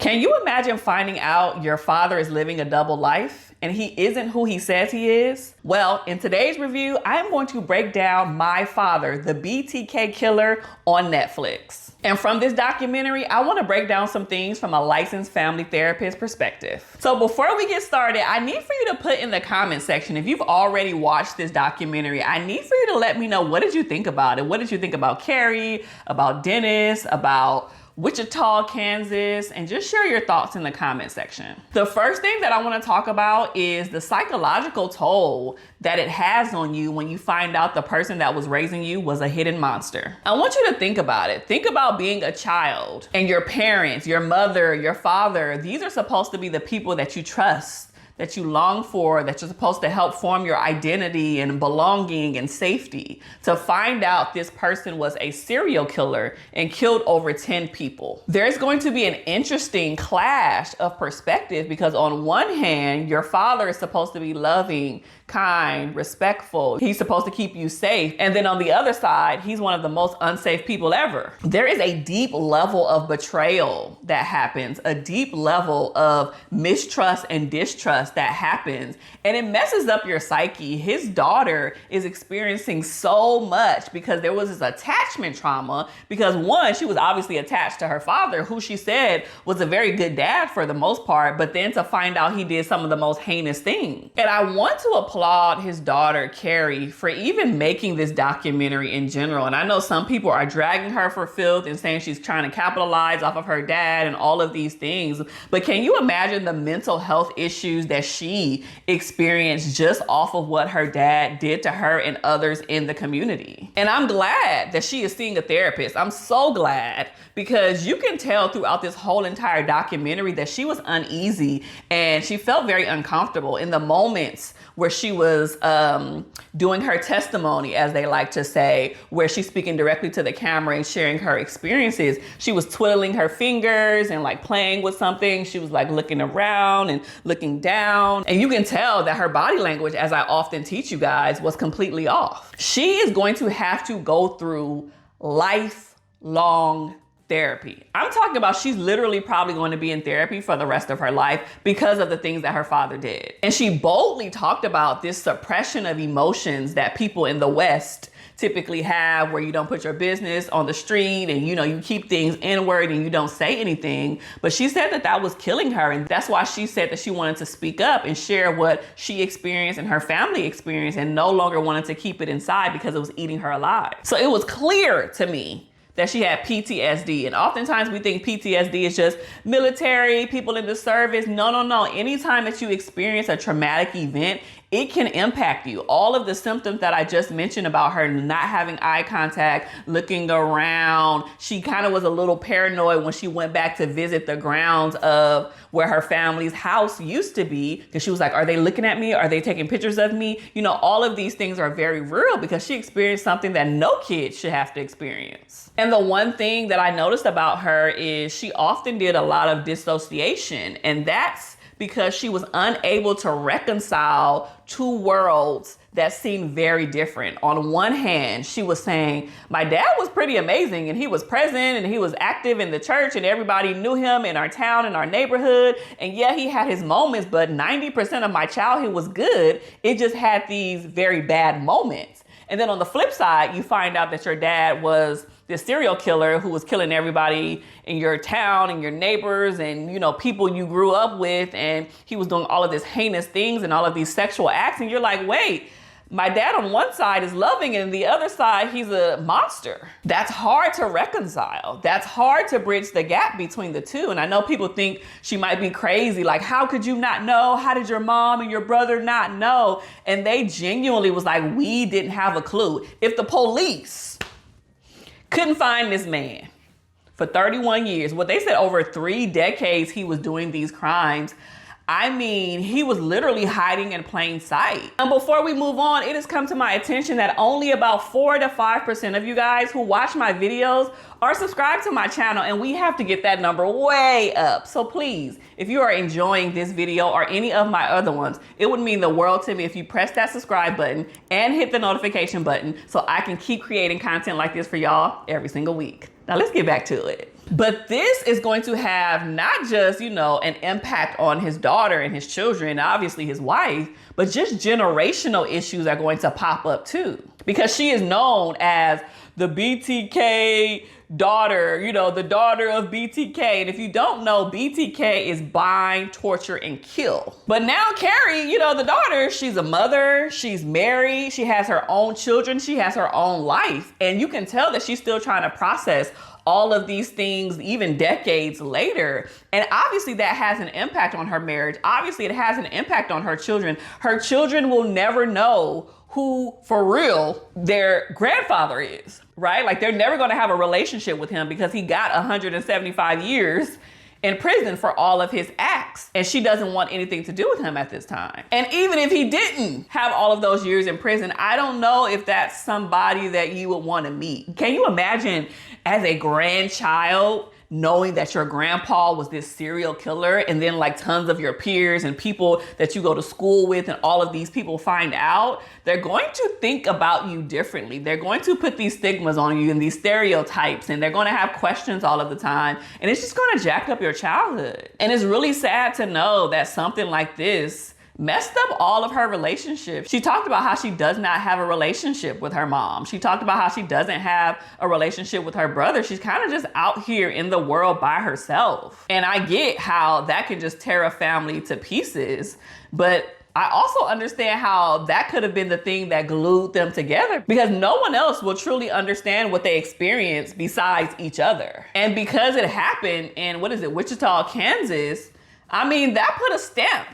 Can you imagine finding out your father is living a double life and he isn't who he says he is? Well, in today's review, I am going to break down My Father, the BTK Killer on Netflix. And from this documentary, I want to break down some things from a licensed family therapist perspective. So before we get started, I need for you to put in the comment section, if you've already watched this documentary, I need for you to let me know, what did you think about it? What did you think about Kerri, about Dennis, about Wichita, Kansas, and just share your thoughts in the comment section. The first thing that I want to talk about is the psychological toll that it has on you when you find out the person that was raising you was a hidden monster. I want you to think about it. Think about being a child and your parents, your mother, your father. These are supposed to be the people that you trust, that you long for, that you're supposed to help form your identity and belonging and safety. To find out this person was a serial killer and killed over 10 people. There's going to be an interesting clash of perspective because on one hand, your father is supposed to be loving, kind, respectful. He's supposed to keep you safe. And then on the other side, he's one of the most unsafe people ever. There is a deep level of betrayal that happens, a deep level of mistrust and distrust that happens, and it messes up your psyche. His daughter is experiencing so much because there was this attachment trauma because one, she was obviously attached to her father, who she said was a very good dad for the most part, but then to find out he did some of the most heinous things. And I want to applaud his daughter, Kerri, for even making this documentary in general. And I know some people are dragging her for filth and saying she's trying to capitalize off of her dad and all of these things. But can you imagine the mental health issues that she experienced just off of what her dad did to her and others in the community? And I'm glad that she is seeing a therapist. I'm so glad, because you can tell throughout this whole entire documentary that she was uneasy and she felt very uncomfortable in the moments where she was doing her testimony, as they like to say, where she's speaking directly to the camera and sharing her experiences. She was twiddling her fingers and like playing with something. She was like looking around and looking down. And you can tell that her body language, as I often teach you guys, was completely off. She is going to have to go through lifelong therapy. I'm talking about she's literally probably going to be in therapy for the rest of her life because of the things that her father did. And she boldly talked about this suppression of emotions that people in the West typically have, where you don't put your business on the street and you keep things inward and you don't say anything. But she said that that was killing her, and that's why she said that she wanted to speak up and share what she experienced and her family experienced, and no longer wanted to keep it inside because it was eating her alive. So it was clear to me that she had PTSD. And oftentimes we think PTSD is just military, people in the service. No. Anytime that you experience a traumatic event, it can impact you. All of the symptoms that I just mentioned about her not having eye contact, looking around. She kind of was a little paranoid when she went back to visit the grounds of where her family's house used to be, because she was like, are they looking at me? Are they taking pictures of me? All of these things are very real because she experienced something that no kid should have to experience. And the one thing that I noticed about her is she often did a lot of dissociation, and that's because she was unable to reconcile two worlds that seemed very different. On one hand, she was saying, my dad was pretty amazing and he was present and he was active in the church and everybody knew him in our town and our neighborhood. And yeah, he had his moments, but 90% of my childhood was good. It just had these very bad moments. And then on the flip side, you find out that your dad was this serial killer who was killing everybody in your town and your neighbors and, people you grew up with. And he was doing all of these heinous things and all of these sexual acts. And you're like, wait, my dad on one side is loving and the other side, he's a monster. That's hard to reconcile. That's hard to bridge the gap between the two. And I know people think she might be crazy. Like, how could you not know? How did your mom and your brother not know? And they genuinely was like, we didn't have a clue. If the police couldn't find this man for 31 years, what they said over 3 decades he was doing these crimes, I mean, he was literally hiding in plain sight. And before we move on, it has come to my attention that only about 4 to 5% of you guys who watch my videos are subscribed to my channel, and we have to get that number way up. So please, if you are enjoying this video or any of my other ones, it would mean the world to me if you press that subscribe button and hit the notification button so I can keep creating content like this for y'all every single week. Now let's get back to it. But this is going to have not just, an impact on his daughter and his children, obviously his wife, but just generational issues are going to pop up too. Because she is known as the BTK daughter, the daughter of BTK. And if you don't know, BTK is bind, torture, and kill. But now Kerri, the daughter, she's a mother, she's married, she has her own children, she has her own life. And you can tell that she's still trying to process all of these things even decades later. And obviously that has an impact on her marriage. Obviously it has an impact on her children. Her children will never know who, for real, their grandfather is, right? Like they're never going to have a relationship with him because he got 175 years in prison for all of his acts. And she doesn't want anything to do with him at this time. And even if he didn't have all of those years in prison, I don't know if that's somebody that you would want to meet. Can you imagine as a grandchild knowing that your grandpa was this serial killer, and then like tons of your peers and people that you go to school with and all of these people find out? They're going to think about you differently. They're going to put these stigmas on you and these stereotypes, and they're going to have questions all of the time. And it's just going to jack up your childhood. And it's really sad to know that something like this messed up all of her relationships. She talked about how she does not have a relationship with her mom. She talked about how she doesn't have a relationship with her brother. She's kind of just out here in the world by herself. And I get how that can just tear a family to pieces, but I also understand how that could have been the thing that glued them together, because no one else will truly understand what they experienced besides each other. And because it happened in, Wichita, Kansas, that put a stamp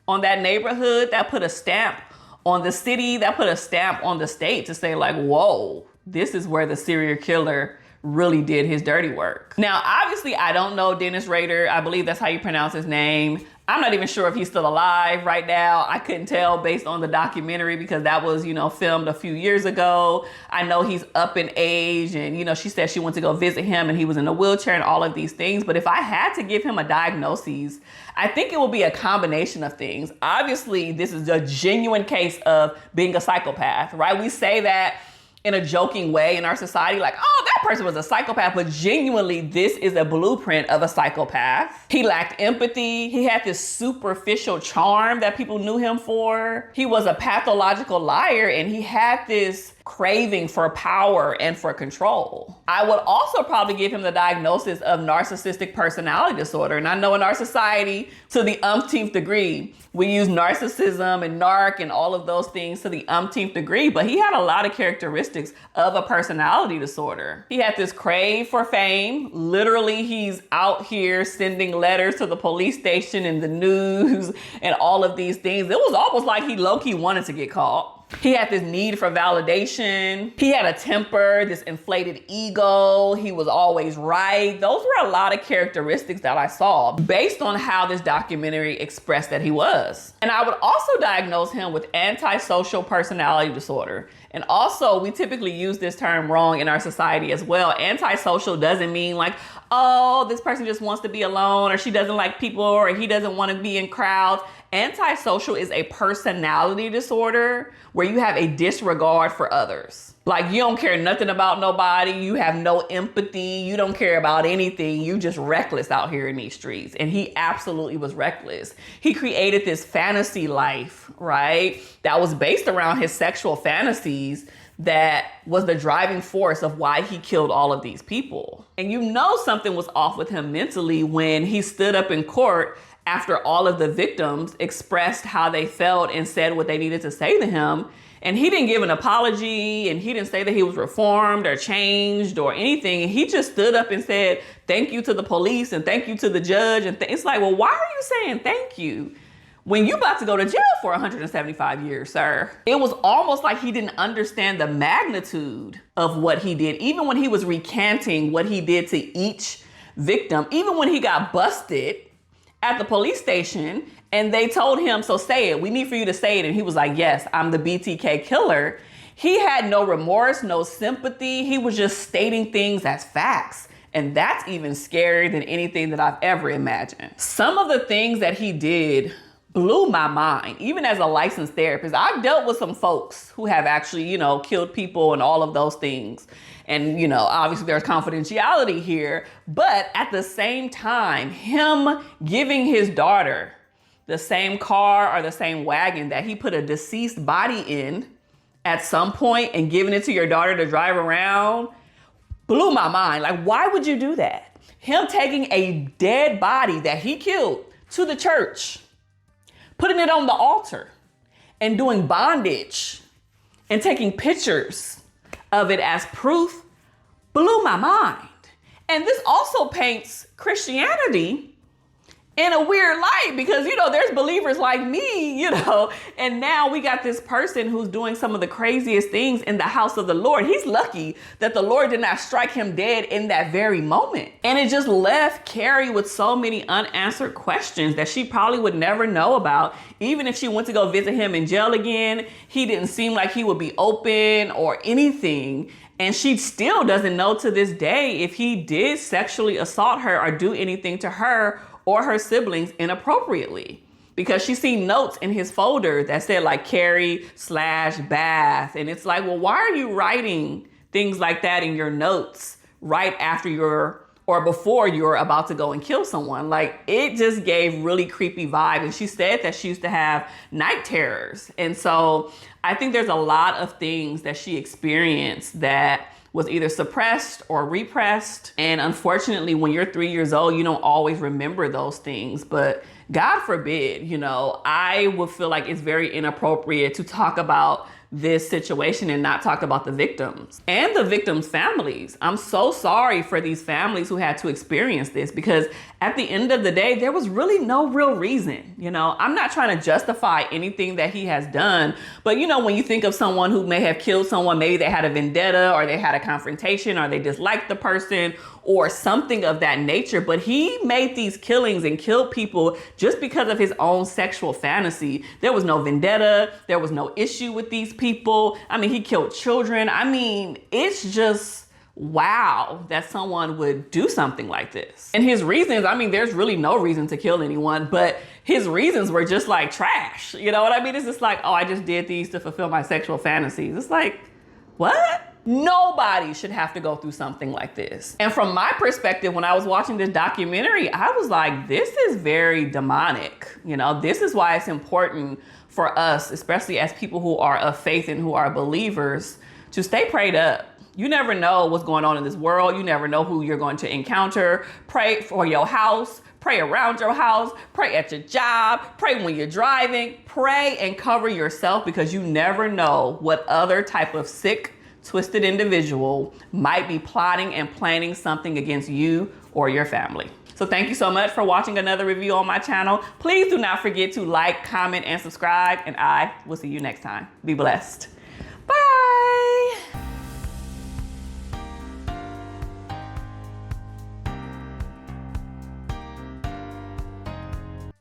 on that neighborhood, that put a stamp on the city, that put a stamp on the state to say like, whoa, this is where the serial killer really did his dirty work. Now, obviously, I don't know Dennis Rader. I believe that's how you pronounce his name. I'm not even sure if he's still alive right now. I couldn't tell based on the documentary because that was, filmed a few years ago. I know he's up in age and, she said she went to go visit him and he was in a wheelchair and all of these things. But if I had to give him a diagnosis, I think it will be a combination of things. Obviously, this is a genuine case of being a psychopath, right? We say that in a joking way in our society, like, oh, that person was a psychopath, but genuinely, this is a blueprint of a psychopath. He lacked empathy. He had this superficial charm that people knew him for. He was a pathological liar, and he had this craving for power and for control. I would also probably give him the diagnosis of narcissistic personality disorder. And I know in our society, to the umpteenth degree, we use narcissism and narc and all of those things to the umpteenth degree, but he had a lot of characteristics of a personality disorder. He had this crave for fame. Literally, he's out here sending letters to the police station and the news and all of these things. It was almost like he low-key wanted to get caught. He had this need for validation. He had a temper, this inflated ego. He was always right. Those were a lot of characteristics that I saw based on how this documentary expressed that he was. And I would also diagnose him with antisocial personality disorder. And also, we typically use this term wrong in our society as well. Antisocial doesn't mean like, oh, this person just wants to be alone, or she doesn't like people, or he doesn't want to be in crowds. Antisocial is a personality disorder where you have a disregard for others. Like, you don't care nothing about nobody. You have no empathy. You don't care about anything. You just reckless out here in these streets. And he absolutely was reckless. He created this fantasy life, right? That was based around his sexual fantasies that was the driving force of why he killed all of these people. And something was off with him mentally when he stood up in court after all of the victims expressed how they felt and said what they needed to say to him. And he didn't give an apology, and he didn't say that he was reformed or changed or anything. He just stood up and said, thank you to the police and thank you to the judge. And it's like, well, why are you saying thank you when you about to go to jail for 175 years, sir? It was almost like he didn't understand the magnitude of what he did. Even when he was recanting what he did to each victim, even when he got busted at the police station and they told him, so say it, we need for you to say it. And he was like, yes, I'm the BTK killer. He had no remorse, no sympathy. He was just stating things as facts. And that's even scarier than anything that I've ever imagined. Some of the things that he did blew my mind. Even as a licensed therapist, I've dealt with some folks who have actually, killed people and all of those things. And, obviously there's confidentiality here, but at the same time, him giving his daughter the same car or the same wagon that he put a deceased body in at some point and giving it to your daughter to drive around blew my mind. Like, why would you do that? Him taking a dead body that he killed to the church, putting it on the altar and doing bondage and taking pictures of it as proof blew my mind. And this also paints Christianity in a weird light because, there's believers like me, and now we got this person who's doing some of the craziest things in the house of the Lord. He's lucky that the Lord did not strike him dead in that very moment. And it just left Kerri with so many unanswered questions that she probably would never know about. Even if she went to go visit him in jail again, he didn't seem like he would be open or anything. And she still doesn't know to this day if he did sexually assault her or do anything to her or her siblings inappropriately, because she seen notes in his folder that said like Kerri/Bath. And it's like, well, why are you writing things like that in your notes right after or before you're about to go and kill someone? Like, it just gave really creepy vibe. And she said that she used to have night terrors. And so I think there's a lot of things that she experienced that was either suppressed or repressed. And unfortunately, when you're 3 years old, you don't always remember those things. But God forbid, I would feel like it's very inappropriate to talk about this situation and not talk about the victims and the victims' families. I'm so sorry for these families who had to experience this, because at the end of the day, there was really no real reason. I'm not trying to justify anything that he has done, but when you think of someone who may have killed someone, maybe they had a vendetta or they had a confrontation or they disliked the person or something of that nature. But he made these killings and killed people just because of his own sexual fantasy. There was no vendetta. There was no issue with these people. I mean, he killed children. I mean, it's just wow that someone would do something like this. And his reasons, I mean, there's really no reason to kill anyone, but his reasons were just like trash. You know what I mean? It's just like, oh, I just did these to fulfill my sexual fantasies. It's like, what? Nobody should have to go through something like this. And from my perspective, when I was watching this documentary, I was like, this is very demonic. This is why it's important for us, especially as people who are of faith and who are believers, to stay prayed up. You never know what's going on in this world. You never know who you're going to encounter. Pray for your house. Pray around your house. Pray at your job. Pray when you're driving. Pray and cover yourself, because you never know what other type of sick, twisted individual might be plotting and planning something against you or your family. So thank you so much for watching another review on my channel. Please do not forget to like, comment, and subscribe, and I will see you next time. Be blessed.